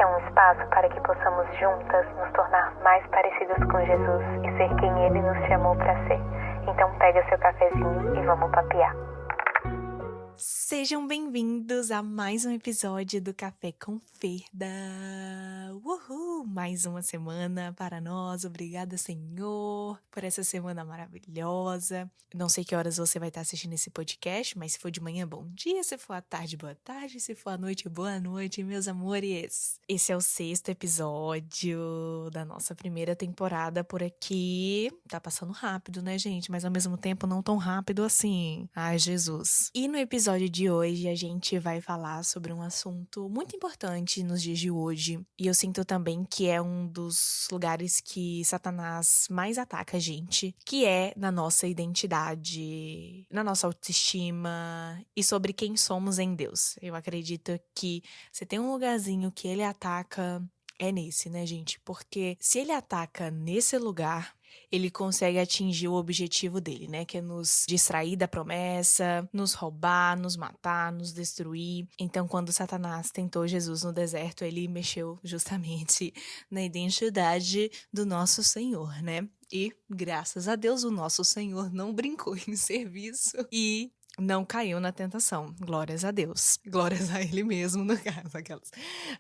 Esse é um espaço para que possamos juntas nos tornar mais parecidas com Jesus e ser quem Ele nos chamou para ser. Então pega seu cafezinho e vamos papear. Sejam bem-vindos a mais um episódio do Café com Ferda. Uhul! Mais uma semana para nós. Obrigada, Senhor, por essa semana maravilhosa. Não sei que horas você vai estar assistindo esse podcast, mas se for de manhã, bom dia. Se for à tarde, boa tarde. Se for à noite, boa noite, meus amores. Esse é o 6º episódio da nossa primeira temporada por aqui. Tá passando rápido, né, gente? Mas ao mesmo tempo não tão rápido assim. Ai, Jesus. E no episódio de hoje a gente vai falar sobre um assunto muito importante nos dias de hoje. E eu sinto também que é um dos lugares que Satanás mais ataca a gente, que é na nossa identidade, na nossa autoestima e sobre quem somos em Deus. Eu acredito que se tem um lugarzinho que ele ataca, é nesse, né, gente? Porque se ele ataca nesse lugar, ele consegue atingir o objetivo dele, né? Que é nos distrair da promessa, nos roubar, nos matar, nos destruir. Então, quando Satanás tentou Jesus no deserto, ele mexeu justamente na identidade do nosso Senhor, né? E, graças a Deus, o nosso Senhor não brincou em serviço e não caiu na tentação. Glórias a Deus. Glórias a Ele mesmo, no caso, aquelas.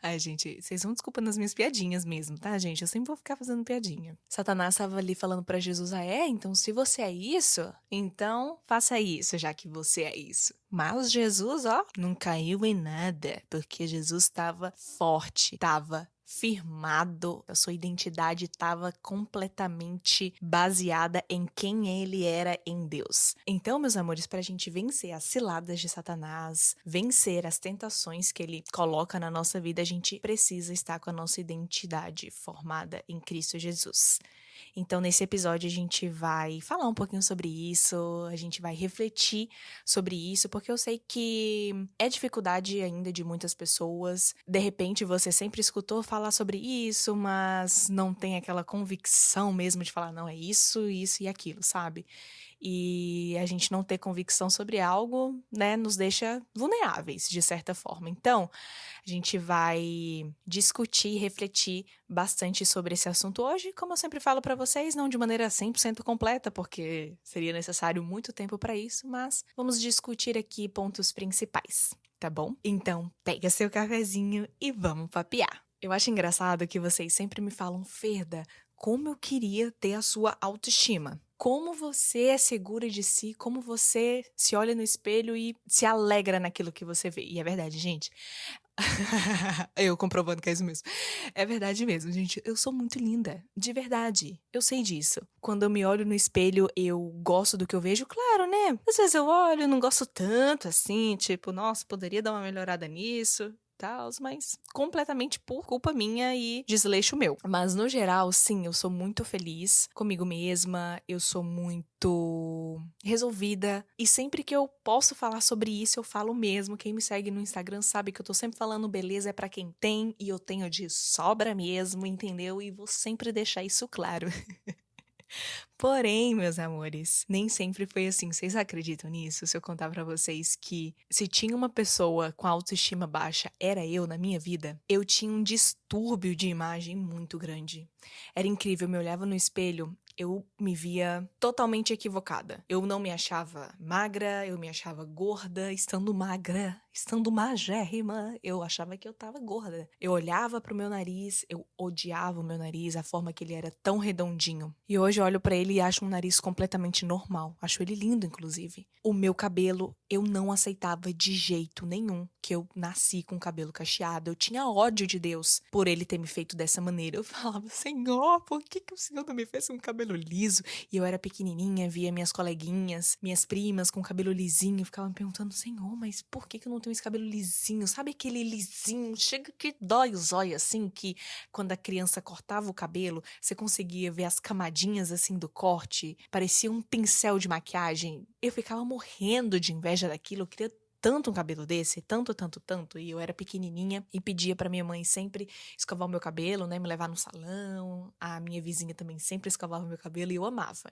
Ai, gente, vocês vão desculpando as minhas piadinhas mesmo, tá, gente? Eu sempre vou ficar fazendo piadinha. Satanás estava ali falando pra Jesus, então se você é isso, então faça isso, já que você é isso. Mas Jesus, não caiu em nada, porque Jesus estava forte, estava firmado, a sua identidade estava completamente baseada em quem ele era em Deus. Então, meus amores, para a gente vencer as ciladas de Satanás, vencer as tentações que ele coloca na nossa vida, a gente precisa estar com a nossa identidade formada em Cristo Jesus. Então, nesse episódio, a gente vai falar um pouquinho sobre isso, a gente vai refletir sobre isso, porque eu sei que é dificuldade ainda de muitas pessoas. De repente, você sempre escutou falar sobre isso, mas não tem aquela convicção mesmo de falar, não, é isso, isso e aquilo, sabe? E a gente não ter convicção sobre algo, né, nos deixa vulneráveis, de certa forma. Então, a gente vai discutir e refletir bastante sobre esse assunto hoje, como eu sempre falo para vocês, não de maneira 100% completa, porque seria necessário muito tempo para isso, mas vamos discutir aqui pontos principais, tá bom? Então, pega seu cafezinho e vamos papear. Eu acho engraçado que vocês sempre me falam, Ferda, como eu queria ter a sua autoestima. Como você é segura de si, como você se olha no espelho e se alegra naquilo que você vê. E é verdade, gente. Eu comprovando que é isso mesmo. É verdade mesmo, gente. Eu sou muito linda. De verdade. Eu sei disso. Quando eu me olho no espelho, eu gosto do que eu vejo, claro, né? Às vezes eu olho, não gosto tanto assim, tipo, nossa, poderia dar uma melhorada nisso. Tal, mas completamente por culpa minha e desleixo meu. Mas no geral, sim, eu sou muito feliz comigo mesma, eu sou muito resolvida e sempre que eu posso falar sobre isso, eu falo mesmo. Quem me segue no Instagram sabe que eu tô sempre falando beleza é pra quem tem e eu tenho de sobra mesmo, entendeu? E vou sempre deixar isso claro. Porém, meus amores, nem sempre foi assim. Vocês acreditam nisso? Se eu contar pra vocês que se tinha uma pessoa com autoestima baixa, era eu na minha vida, eu tinha um distúrbio de imagem muito grande. Era incrível, eu me olhava no espelho, eu me via totalmente equivocada. Eu não me achava magra, eu me achava gorda, estando magérrima, eu achava que eu tava gorda. Eu olhava pro meu nariz, eu odiava o meu nariz, a forma que ele era tão redondinho. E hoje eu olho pra ele e acho um nariz completamente normal. Acho ele lindo, inclusive. O meu cabelo, eu não aceitava de jeito nenhum que eu nasci com cabelo cacheado. Eu tinha ódio de Deus por ele ter me feito dessa maneira. Eu falava, Senhor, por que o Senhor não me fez com cabelo liso? E eu era pequenininha, via minhas coleguinhas, minhas primas com cabelo lisinho e ficava me perguntando, Senhor, mas por que eu não tenho esse cabelo lisinho? Sabe aquele lisinho? Chega que dói os olhos, assim, que quando a criança cortava o cabelo, você conseguia ver as camadinhas, assim, do corte. Parecia um pincel de maquiagem. Eu ficava morrendo de inveja daquilo. Eu queria tanto um cabelo desse, tanto, e eu era pequenininha e pedia pra minha mãe sempre escovar o meu cabelo, né, me levar no salão, a minha vizinha também sempre escovava o meu cabelo e eu amava.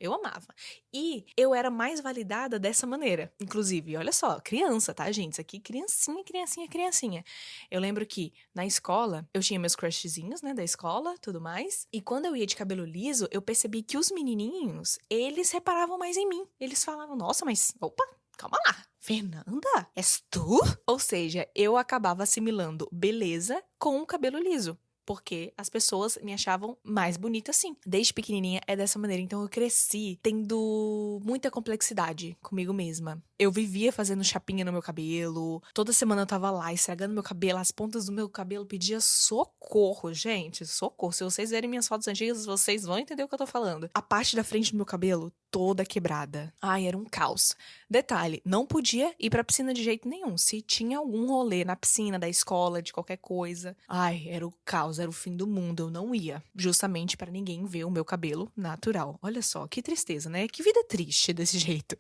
E eu era mais validada dessa maneira, inclusive, olha só, criança, tá, gente? Isso aqui, criancinha. Eu lembro que na escola, eu tinha meus crushzinhos, né, da escola, tudo mais, e quando eu ia de cabelo liso, eu percebi que os menininhos, eles reparavam mais em mim. Eles falavam, nossa, mas, opa, calma lá. Fernanda, és tu? Ou seja, eu acabava assimilando beleza com o cabelo liso. Porque as pessoas me achavam mais bonita assim. Desde pequenininha é dessa maneira. Então eu cresci tendo muita complexidade comigo mesma. Eu vivia fazendo chapinha no meu cabelo. Toda semana eu tava lá estragando meu cabelo. As pontas do meu cabelo pedia socorro, gente. Socorro. Se vocês verem minhas fotos antigas, vocês vão entender o que eu tô falando. A parte da frente do meu cabelo toda quebrada. Ai, era um caos. Detalhe, não podia ir pra piscina de jeito nenhum. Se tinha algum rolê na piscina da escola, de qualquer coisa, ai, era o caos, era o fim do mundo. Eu não ia, justamente pra ninguém ver o meu cabelo natural. Olha só, que tristeza, né? Que vida triste desse jeito.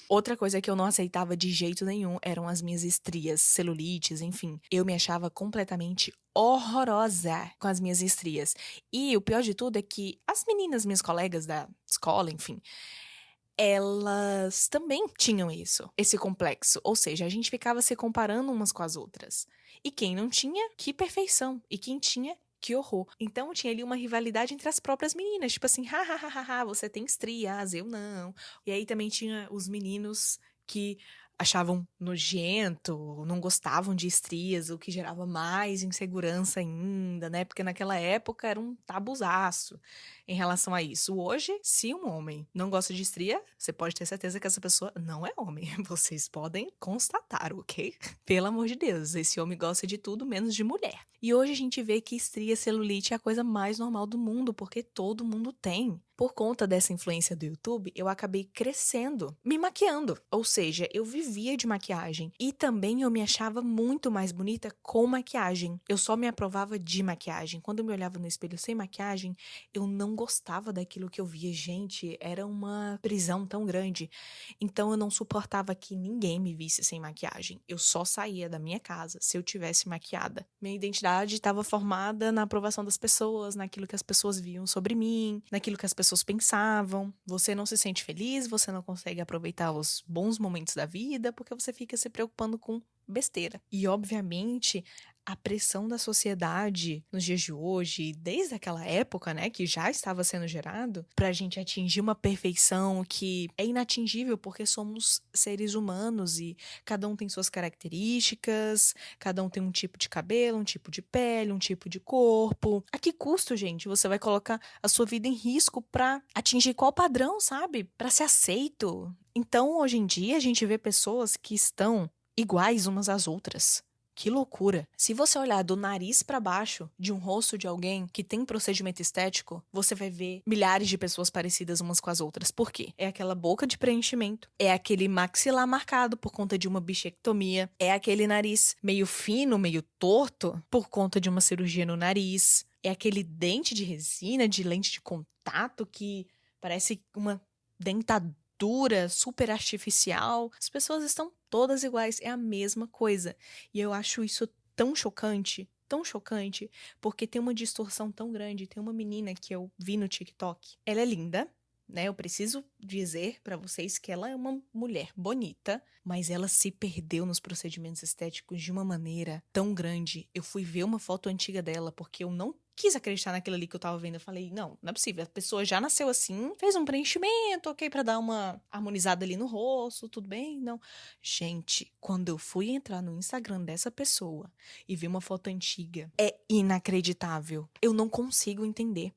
Outra coisa que eu não aceitava de jeito nenhum eram as minhas estrias, celulites, enfim. Eu me achava completamente horrorosa com as minhas estrias. E o pior de tudo é que as meninas, minhas colegas da escola, enfim, elas também tinham isso, esse complexo. Ou seja, a gente ficava se comparando umas com as outras. E quem não tinha, que perfeição. E quem tinha, que horror. Então tinha ali uma rivalidade entre as próprias meninas. Tipo assim, hahaha, você tem estrias, eu não. E aí também tinha os meninos que achavam nojento, não gostavam de estrias, o que gerava mais insegurança ainda, né? Porque naquela época era um tabuzaço em relação a isso. Hoje, se um homem não gosta de estria, você pode ter certeza que essa pessoa não é homem. Vocês podem constatar, ok? Pelo amor de Deus, esse homem gosta de tudo menos de mulher. E hoje a gente vê que estria, celulite é a coisa mais normal do mundo, porque todo mundo tem. Por conta dessa influência do YouTube, eu acabei crescendo, me maquiando. Ou seja, eu vivia de maquiagem. E também eu me achava muito mais bonita com maquiagem. Eu só me aprovava de maquiagem. Quando eu me olhava no espelho sem maquiagem, eu não gostava daquilo que eu via. Gente, era uma prisão tão grande. Então eu não suportava que ninguém me visse sem maquiagem. Eu só saía da minha casa se eu tivesse maquiada. Minha identidade estava formada na aprovação das pessoas, naquilo que as pessoas viam sobre mim, naquilo que as pessoas pensavam. Você não se sente feliz, você não consegue aproveitar os bons momentos da vida porque você fica se preocupando com besteira. E, obviamente, a pressão da sociedade nos dias de hoje, desde aquela época, né, que já estava sendo gerado, pra gente atingir uma perfeição que é inatingível porque somos seres humanos e cada um tem suas características, cada um tem um tipo de cabelo, um tipo de pele, um tipo de corpo. A que custo, gente, você vai colocar a sua vida em risco pra atingir qual padrão, sabe? Pra ser aceito. Então, hoje em dia, a gente vê pessoas que estão iguais umas às outras. Que loucura. Se você olhar do nariz pra baixo de um rosto de alguém que tem procedimento estético, você vai ver milhares de pessoas parecidas umas com as outras. Por quê? É aquela boca de preenchimento, é aquele maxilar marcado por conta de uma bichectomia, é aquele nariz meio fino, meio torto por conta de uma cirurgia no nariz, é aquele dente de resina, de lente de contato que parece uma dentadura super artificial. As pessoas estão todas iguais, é a mesma coisa. E eu acho isso tão chocante, porque tem uma distorção tão grande. Tem uma menina que eu vi no TikTok. Ela é linda, né? Eu preciso dizer pra vocês que ela é uma mulher bonita, mas ela se perdeu nos procedimentos estéticos de uma maneira tão grande. Eu fui ver uma foto antiga dela porque eu não quis acreditar naquilo ali que eu tava vendo. Eu falei, não é possível. A pessoa já nasceu assim, fez um preenchimento, ok, pra dar uma harmonizada ali no rosto, tudo bem? Não. Gente, quando eu fui entrar no Instagram dessa pessoa e vi uma foto antiga, é inacreditável. Eu não consigo entender.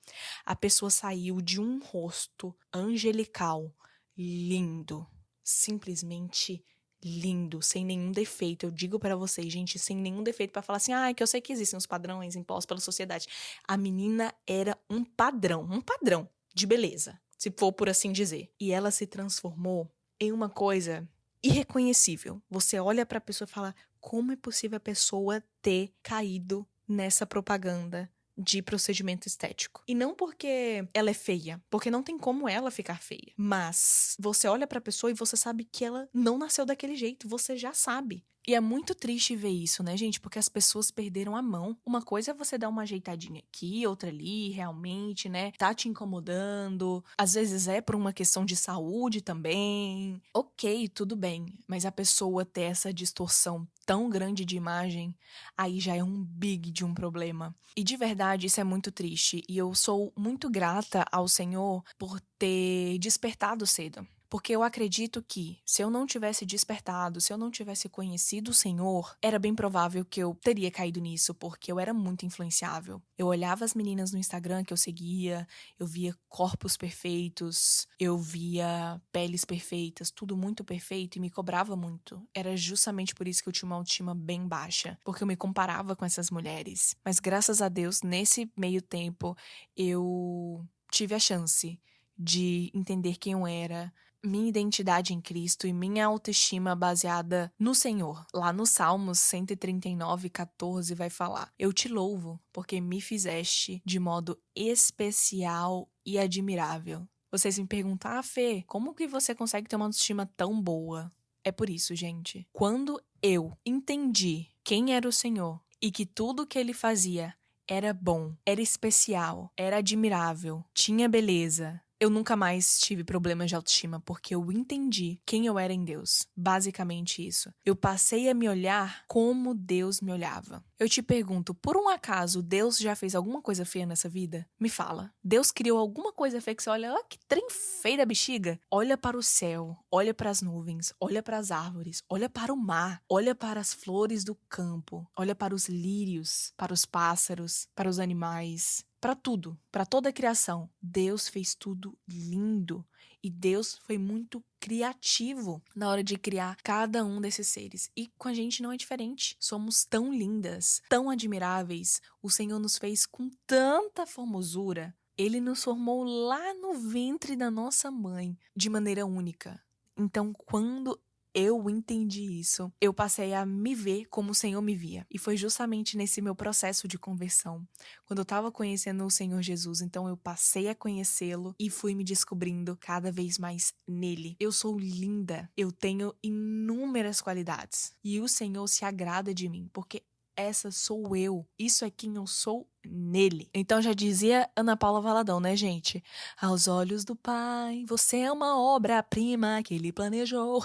A pessoa saiu de um rosto angelical, lindo, simplesmente lindo, sem nenhum defeito. Eu digo pra vocês, gente, sem nenhum defeito pra falar assim, que eu sei que existem os padrões impostos pela sociedade. A menina era um padrão de beleza, se for por assim dizer. E ela se transformou em uma coisa irreconhecível. Você olha pra pessoa e fala, como é possível a pessoa ter caído nessa propaganda de procedimento estético? E não porque ela é feia, porque não tem como ela ficar feia. Mas você olha pra pessoa e você sabe que ela não nasceu daquele jeito, você já sabe. E é muito triste ver isso, né, gente? Porque as pessoas perderam a mão. Uma coisa é você dar uma ajeitadinha aqui, outra ali, realmente, né? Tá te incomodando. Às vezes é por uma questão de saúde também. Ok, tudo bem. Mas a pessoa ter essa distorção tão grande de imagem, aí já é um big de um problema. E de verdade, isso é muito triste. E eu sou muito grata ao Senhor por ter despertado cedo. Porque eu acredito que, se eu não tivesse despertado, se eu não tivesse conhecido o Senhor, era bem provável que eu teria caído nisso, porque eu era muito influenciável. Eu olhava as meninas no Instagram que eu seguia, eu via corpos perfeitos, eu via peles perfeitas, tudo muito perfeito e me cobrava muito. Era justamente por isso que eu tinha uma autoestima bem baixa, porque eu me comparava com essas mulheres. Mas graças a Deus, nesse meio tempo, eu tive a chance de entender quem eu era, minha identidade em Cristo e minha autoestima baseada no Senhor. Lá no Salmos 139:14 vai falar: Eu te louvo, porque me fizeste de modo especial e admirável. Vocês me perguntam, Fê, como que você consegue ter uma autoestima tão boa? É por isso, gente. Quando eu entendi quem era o Senhor e que tudo que ele fazia era bom, era especial, era admirável, tinha beleza, eu nunca mais tive problemas de autoestima porque eu entendi quem eu era em Deus. Basicamente isso. Eu passei a me olhar como Deus me olhava. Eu te pergunto, por um acaso Deus já fez alguma coisa feia nessa vida? Me fala. Deus criou alguma coisa feia que você olha, que trem feio da bexiga? Olha para o céu, olha para as nuvens, olha para as árvores, olha para o mar, olha para as flores do campo, olha para os lírios, para os pássaros, para os animais. Para tudo, para toda a criação. Deus fez tudo lindo e Deus foi muito criativo na hora de criar cada um desses seres. E com a gente não é diferente. Somos tão lindas, tão admiráveis. O Senhor nos fez com tanta formosura. Ele nos formou lá no ventre da nossa mãe de maneira única. Então, quando eu entendi isso, eu passei a me ver como o Senhor me via. E foi justamente nesse meu processo de conversão, quando eu estava conhecendo o Senhor Jesus, então eu passei a conhecê-lo e fui me descobrindo cada vez mais nele. Eu sou linda, eu tenho inúmeras qualidades e o Senhor se agrada de mim, porque essa sou eu. Isso é quem eu sou nele. Então já dizia Ana Paula Valadão, né, gente? Aos olhos do Pai, você é uma obra-prima que ele planejou.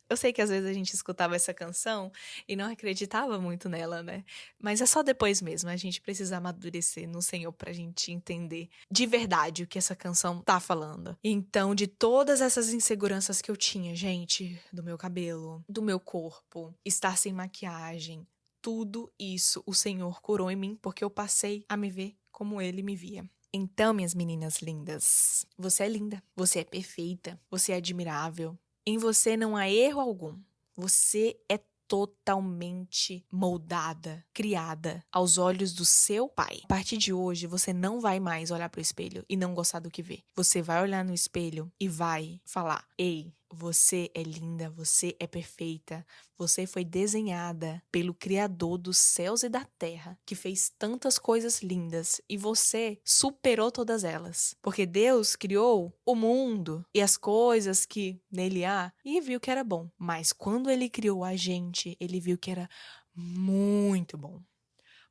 Eu sei que às vezes a gente escutava essa canção e não acreditava muito nela, né? Mas é só depois mesmo, a gente precisa amadurecer no Senhor pra gente entender de verdade o que essa canção tá falando. Então, de todas essas inseguranças que eu tinha, gente, do meu cabelo, do meu corpo, estar sem maquiagem, tudo isso o Senhor curou em mim porque eu passei a me ver como Ele me via. Então, minhas meninas lindas, você é linda, você é perfeita, você é admirável. Em você não há erro algum. Você é totalmente moldada, criada aos olhos do seu pai. A partir de hoje, você não vai mais olhar pro espelho e não gostar do que vê. Você vai olhar no espelho e vai falar: Ei, você é linda, você é perfeita, você foi desenhada pelo Criador dos céus e da terra, que fez tantas coisas lindas e você superou todas elas. Porque Deus criou o mundo e as coisas que nele há e viu que era bom. Mas quando ele criou a gente, ele viu que era muito bom.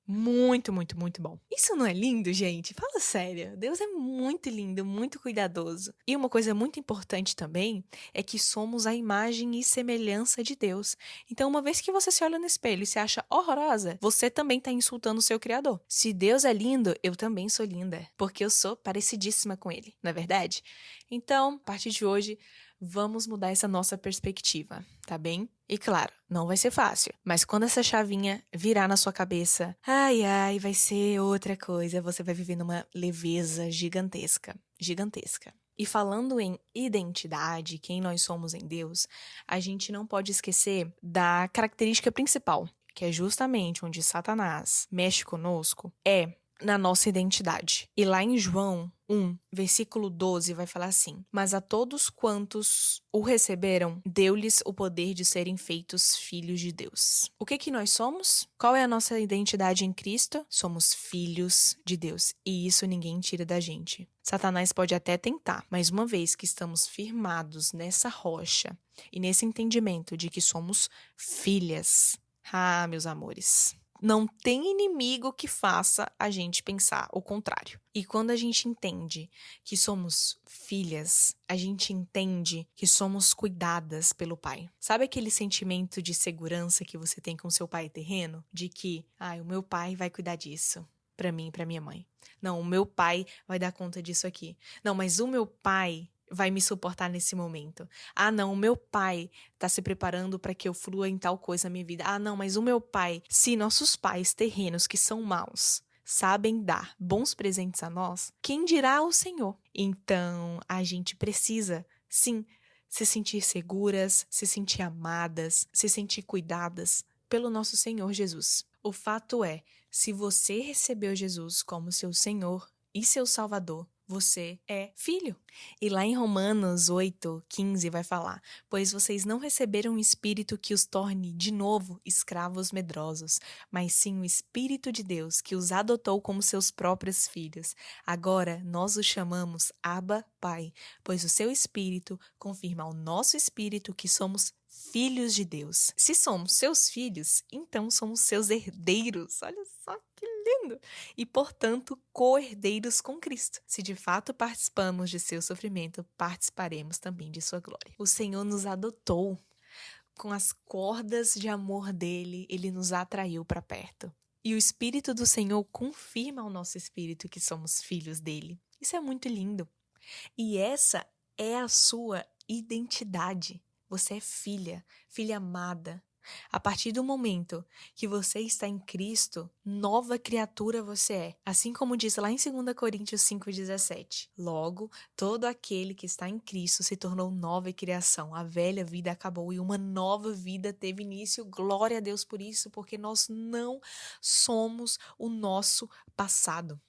Muito, muito, muito bom. Isso não é lindo, gente? Fala sério. Deus é muito lindo, muito cuidadoso. E uma coisa muito importante também é que somos a imagem e semelhança de Deus. Então, uma vez que você se olha no espelho e se acha horrorosa, você também está insultando o seu Criador. Se Deus é lindo, eu também sou linda, porque eu sou parecidíssima com Ele, não é verdade? Então, a partir de hoje, vamos mudar essa nossa perspectiva, tá bem? E claro, não vai ser fácil, mas quando essa chavinha virar na sua cabeça, ai, vai ser outra coisa, você vai viver numa leveza gigantesca, gigantesca. E falando em identidade, quem nós somos em Deus, a gente não pode esquecer da característica principal, que é justamente onde Satanás mexe conosco, é na nossa identidade. E lá em João 1, versículo 12, vai falar assim: Mas a todos quantos o receberam, deu-lhes o poder de serem feitos filhos de Deus. O que nós somos? Qual é a nossa identidade em Cristo? Somos filhos de Deus, e isso ninguém tira da gente. Satanás pode até tentar, mas uma vez que estamos firmados nessa rocha e nesse entendimento de que somos filhas, meus amores, não tem inimigo que faça a gente pensar o contrário. E quando a gente entende que somos filhas, a gente entende que somos cuidadas pelo Pai. Sabe aquele sentimento de segurança que você tem com seu pai terreno? De que, o meu pai vai cuidar disso pra mim e pra minha mãe. Não, o meu pai vai dar conta disso aqui. Não, mas o meu pai vai me suportar nesse momento. Não, o meu pai está se preparando para que eu flua em tal coisa na minha vida. Não, mas o meu pai, se nossos pais terrenos que são maus sabem dar bons presentes a nós, quem dirá o Senhor? Então, a gente precisa, sim, se sentir seguras, se sentir amadas, se sentir cuidadas pelo nosso Senhor Jesus. O fato é, se você recebeu Jesus como seu Senhor e seu Salvador, você é filho. E lá em Romanos 8:15 vai falar: Pois vocês não receberam um espírito que os torne de novo escravos medrosos, mas sim o Espírito de Deus que os adotou como seus próprios filhos. Agora nós os chamamos Abba, Pai, pois o seu Espírito confirma ao nosso espírito que somos filhos de Deus. Se somos seus filhos, então somos seus herdeiros. Olha só que lindo! E, portanto, co-herdeiros com Cristo. Se de fato participamos de seu sofrimento, participaremos também de sua glória. O Senhor nos adotou. Com as cordas de amor dele, ele nos atraiu para perto. E o Espírito do Senhor confirma ao nosso espírito que somos filhos dele. Isso é muito lindo. E essa é a sua identidade. Você é filha, filha amada. A partir do momento que você está em Cristo, nova criatura você é. Assim como diz lá em 2 Coríntios 5,17. Logo, todo aquele que está em Cristo se tornou nova criação. A velha vida acabou e uma nova vida teve início. Glória a Deus por isso, porque nós não somos o nosso passado.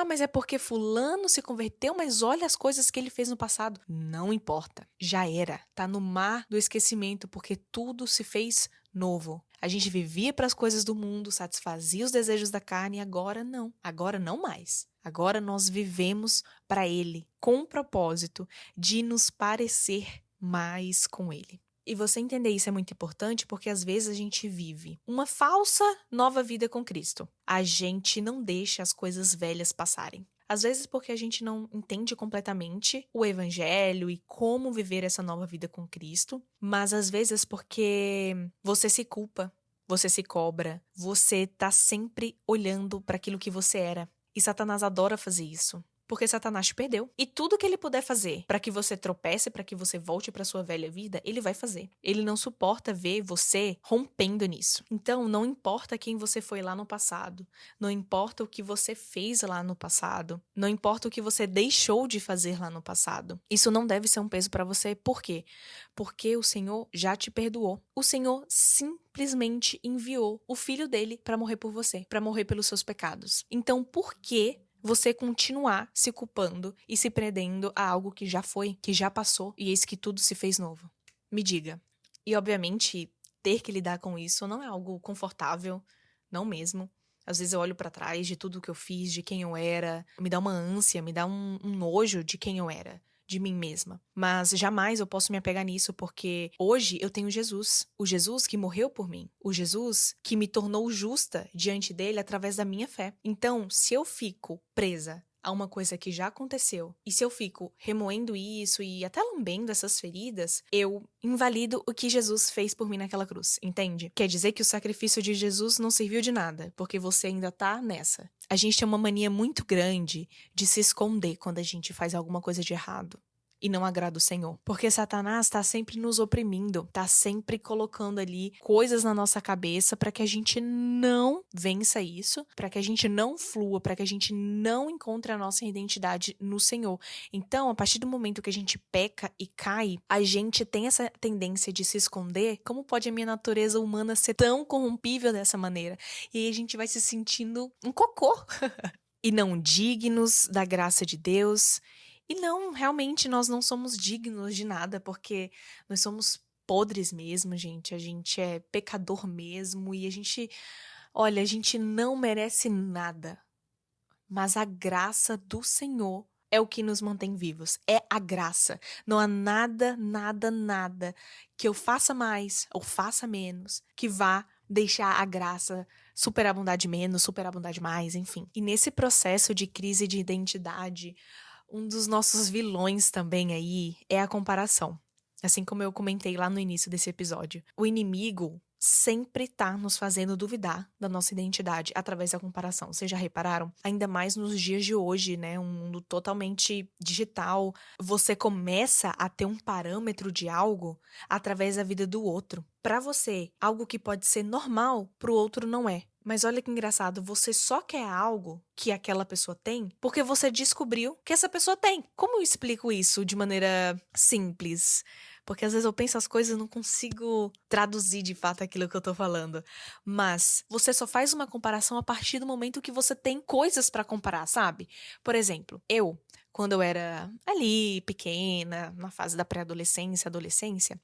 Mas é porque fulano se converteu, mas olha as coisas que ele fez no passado. Não importa, já era. Tá no mar do esquecimento, porque tudo se fez novo. A gente vivia para as coisas do mundo, satisfazia os desejos da carne e agora não mais. Agora nós vivemos para ele, com o propósito de nos parecer mais com ele. E você entender isso é muito importante porque às vezes a gente vive uma falsa nova vida com Cristo. A gente não deixa as coisas velhas passarem. Às vezes porque a gente não entende completamente o evangelho e como viver essa nova vida com Cristo, mas às vezes porque você se culpa, você se cobra, você tá sempre olhando para aquilo que você era. E Satanás adora fazer isso. Porque Satanás te perdeu. E tudo que ele puder fazer para que você tropece, para que você volte para sua velha vida, ele vai fazer. Ele não suporta ver você rompendo nisso. Então, não importa quem você foi lá no passado, não importa o que você fez lá no passado, não importa o que você deixou de fazer lá no passado. Isso não deve ser um peso para você. Por quê? Porque o Senhor já te perdoou. O Senhor simplesmente enviou o filho dele para morrer por você, para morrer pelos seus pecados. Então, por que você continuar se culpando e se prendendo a algo que já foi, que já passou, e eis que tudo se fez novo? Me diga. E, obviamente, ter que lidar com isso não é algo confortável, não mesmo. Às vezes eu olho pra trás de tudo que eu fiz, de quem eu era, me dá uma ânsia, me dá um nojo de quem eu era, de mim mesma. Mas jamais eu posso me apegar nisso, porque hoje eu tenho Jesus. O Jesus que morreu por mim. O Jesus que me tornou justa diante dele através da minha fé. Então, se eu fico presa a uma coisa que já aconteceu, e se eu fico remoendo isso e até lambendo essas feridas, eu invalido o que Jesus fez por mim naquela cruz, entende? Quer dizer que o sacrifício de Jesus não serviu de nada, porque você ainda tá nessa. A gente tem uma mania muito grande de se esconder quando a gente faz alguma coisa de errado e não agrada o Senhor. Porque Satanás tá sempre nos oprimindo, tá sempre colocando ali coisas na nossa cabeça para que a gente não vença isso, para que a gente não flua, para que a gente não encontre a nossa identidade no Senhor. Então, a partir do momento que a gente peca e cai, a gente tem essa tendência de se esconder. Como pode a minha natureza humana ser tão corrompível dessa maneira? E aí a gente vai se sentindo um cocô. e não dignos da graça de Deus. E não, realmente nós não somos dignos de nada, porque nós somos podres mesmo, gente. A gente é pecador mesmo e olha, a gente não merece nada. Mas a graça do Senhor é o que nos mantém vivos. É a graça. Não há nada, nada, nada que eu faça mais ou faça menos que vá deixar a graça superabundar de menos, superabundar de mais, enfim. E nesse processo de crise de identidade, um dos nossos vilões também aí é a comparação. Assim como eu comentei lá no início desse episódio. O inimigo sempre tá nos fazendo duvidar da nossa identidade através da comparação. Vocês já repararam? Ainda mais nos dias de hoje, né? Um mundo totalmente digital. Você começa a ter um parâmetro de algo através da vida do outro. Pra você, algo que pode ser normal, pro outro não é. Mas olha que engraçado, você só quer algo que aquela pessoa tem porque você descobriu que essa pessoa tem. Como eu explico isso de maneira simples? Porque às vezes eu penso as coisas e não consigo traduzir de fato aquilo que eu tô falando. Mas você só faz uma comparação a partir do momento que você tem coisas pra comparar, sabe? Por exemplo, quando eu era ali pequena, na fase da pré-adolescência, adolescência,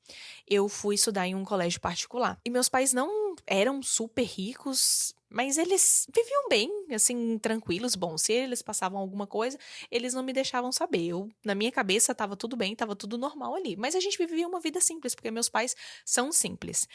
eu fui estudar em um colégio particular. E meus pais não eram super ricos, mas eles viviam bem, assim, tranquilos. Bom, se eles passavam alguma coisa, eles não me deixavam saber. Na minha cabeça, tava tudo bem, tava tudo normal ali. Mas a gente vivia uma vida simples, porque meus pais são simples.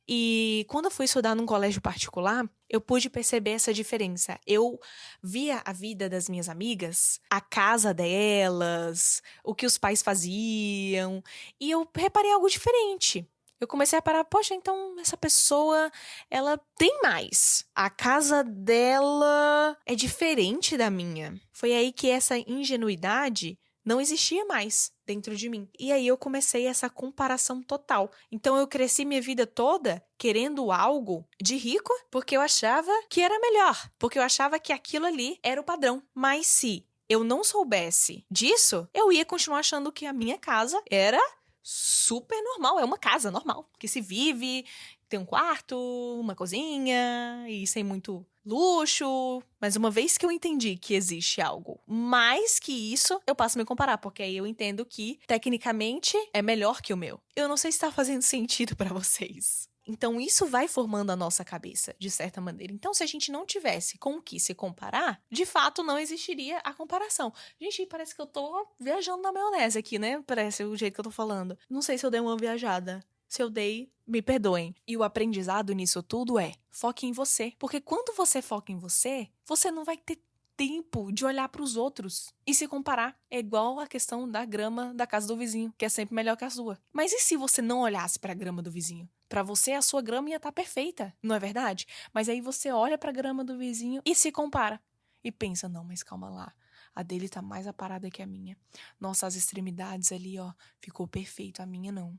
E quando eu fui estudar num colégio particular, eu pude perceber essa diferença. Eu via a vida das minhas amigas, a casa delas, o que os pais faziam, e eu reparei algo diferente. Eu comecei a parar, poxa, então essa pessoa, ela tem mais. A casa dela é diferente da minha. Foi aí que essa ingenuidade não existia mais dentro de mim. E aí eu comecei essa comparação total. Então eu cresci minha vida toda querendo algo de rico porque eu achava que era melhor, porque eu achava que aquilo ali era o padrão. Mas se eu não soubesse disso, eu ia continuar achando que a minha casa era super normal, é uma casa normal, que se vive, tem um quarto, uma cozinha e sem muito luxo. Mas uma vez que eu entendi que existe algo mais que isso, eu passo a me comparar, porque aí eu entendo que, tecnicamente, é melhor que o meu. Eu não sei se tá fazendo sentido pra vocês. Então, isso vai formando a nossa cabeça, de certa maneira. Então, se a gente não tivesse com o que se comparar, de fato, não existiria a comparação. Gente, parece que eu tô viajando na maionese aqui, né? Parece o jeito que eu tô falando. Não sei se eu dei uma viajada. Se eu dei, me perdoem. E o aprendizado nisso tudo é: foque em você. Porque quando você foca em você, você não vai ter tempo de olhar para os outros e se comparar. É igual a questão da grama da casa do vizinho, que é sempre melhor que a sua. Mas e se você não olhasse para a grama do vizinho? Para você, a sua grama ia estar perfeita, não é verdade? Mas aí você olha para a grama do vizinho e se compara. E pensa, não, mas calma lá. A dele tá mais aparada que a minha. Nossa, as extremidades ali, ó, ficou perfeito. A minha não.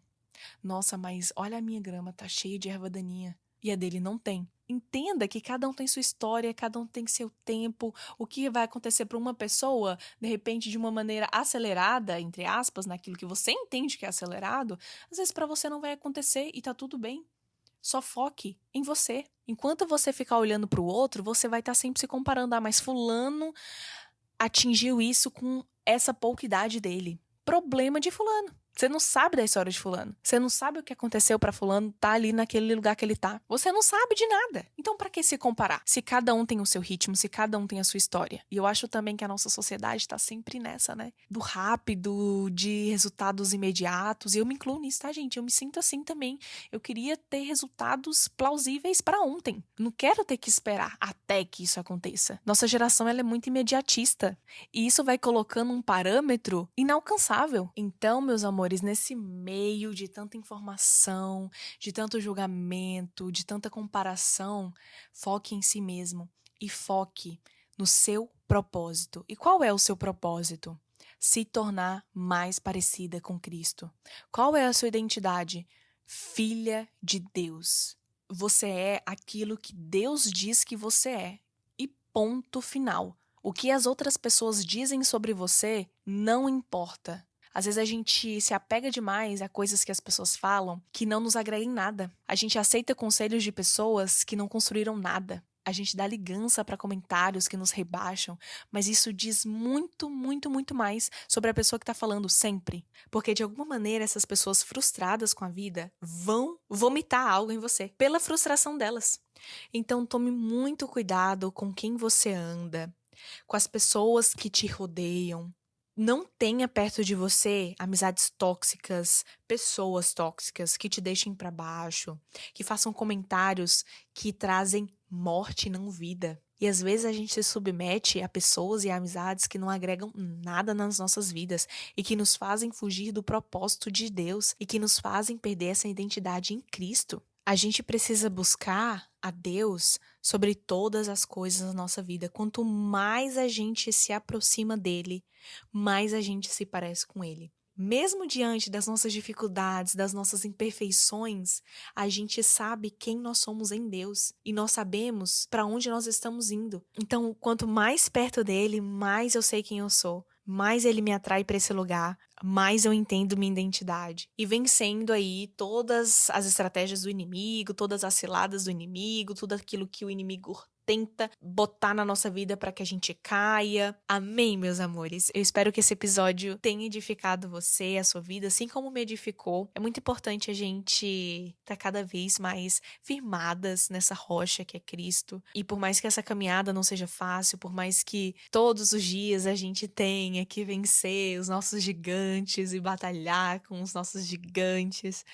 Nossa, mas olha a minha grama, tá cheia de erva daninha. E a dele não tem. Entenda que cada um tem sua história, cada um tem seu tempo. O que vai acontecer para uma pessoa, de repente, de uma maneira acelerada, entre aspas, naquilo que você entende que é acelerado, às vezes para você não vai acontecer e tá tudo bem. Só foque em você. Enquanto você ficar olhando para o outro, você vai estar sempre se comparando. Ah, mas fulano atingiu isso com essa pouca idade dele. Problema de fulano. Você não sabe da história de fulano. Você não sabe o que aconteceu pra fulano tá ali naquele lugar que ele tá. Você não sabe de nada. Então pra que se comparar? Se cada um tem o seu ritmo, se cada um tem a sua história. E eu acho também que a nossa sociedade tá sempre nessa, né? Do rápido, de resultados imediatos. E eu me incluo nisso, tá, gente? Eu me sinto assim também. Eu queria ter resultados plausíveis pra ontem. Não quero ter que esperar até que isso aconteça. Nossa geração, ela é muito imediatista. E isso vai colocando um parâmetro inalcançável. Então, meus amores, nesse meio de tanta informação, de tanto julgamento, de tanta comparação, foque em si mesmo e foque no seu propósito. E qual é o seu propósito? Se tornar mais parecida com Cristo. Qual é a sua identidade? Filha de Deus. Você é aquilo que Deus diz que você é. E ponto final. O que as outras pessoas dizem sobre você não importa. Às vezes a gente se apega demais a coisas que as pessoas falam que não nos agregam em nada. A gente aceita conselhos de pessoas que não construíram nada. A gente dá ligança para comentários que nos rebaixam, mas isso diz muito, muito, muito mais sobre a pessoa que tá falando sempre. Porque de alguma maneira essas pessoas frustradas com a vida vão vomitar algo em você, pela frustração delas. Então tome muito cuidado com quem você anda, com as pessoas que te rodeiam. Não tenha perto de você amizades tóxicas, pessoas tóxicas que te deixem pra baixo, que façam comentários que trazem morte e não vida. E às vezes a gente se submete a pessoas e a amizades que não agregam nada nas nossas vidas e que nos fazem fugir do propósito de Deus e que nos fazem perder essa identidade em Cristo. A gente precisa buscar a Deus sobre todas as coisas da nossa vida. Quanto mais a gente se aproxima dele, mais a gente se parece com ele. Mesmo diante das nossas dificuldades, das nossas imperfeições, a gente sabe quem nós somos em Deus e nós sabemos para onde nós estamos indo. Então, quanto mais perto dele, mais eu sei quem eu sou, mais ele me atrai para esse lugar, mais eu entendo minha identidade. E vencendo aí todas as estratégias do inimigo, todas as ciladas do inimigo, tudo aquilo que o inimigo tenta botar na nossa vida para que a gente caia. Amém, meus amores. Eu espero que esse episódio tenha edificado você, a sua vida, assim como me edificou. É muito importante a gente estar cada vez mais firmadas nessa rocha que é Cristo. E por mais que essa caminhada não seja fácil, por mais que todos os dias a gente tenha que vencer os nossos gigantes e batalhar com os nossos gigantes,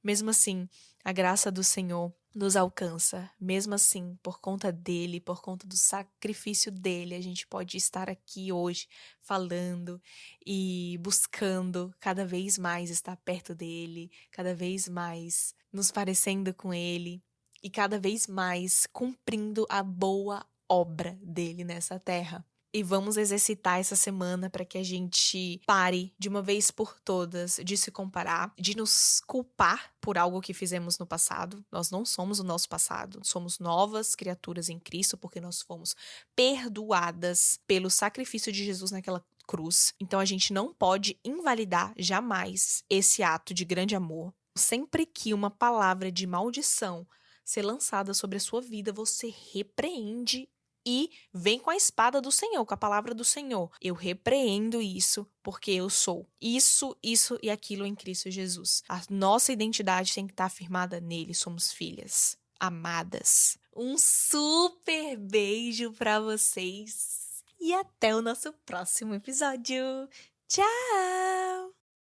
mesmo assim, a graça do Senhor nos alcança. Mesmo assim, por conta dele, por conta do sacrifício dele, a gente pode estar aqui hoje falando e buscando cada vez mais estar perto dele, cada vez mais nos parecendo com ele e cada vez mais cumprindo a boa obra dele nessa terra. E vamos exercitar essa semana para que a gente pare de uma vez por todas de se comparar, de nos culpar por algo que fizemos no passado. Nós não somos o nosso passado, somos novas criaturas em Cristo porque nós fomos perdoadas pelo sacrifício de Jesus naquela cruz. Então a gente não pode invalidar jamais esse ato de grande amor. Sempre que uma palavra de maldição ser lançada sobre a sua vida, você repreende e vem com a espada do Senhor, com a palavra do Senhor. Eu repreendo isso porque eu sou isso e aquilo em Cristo Jesus. A nossa identidade tem que estar firmada nele. Somos filhas amadas. Um super beijo pra vocês e até o nosso próximo episódio. Tchau!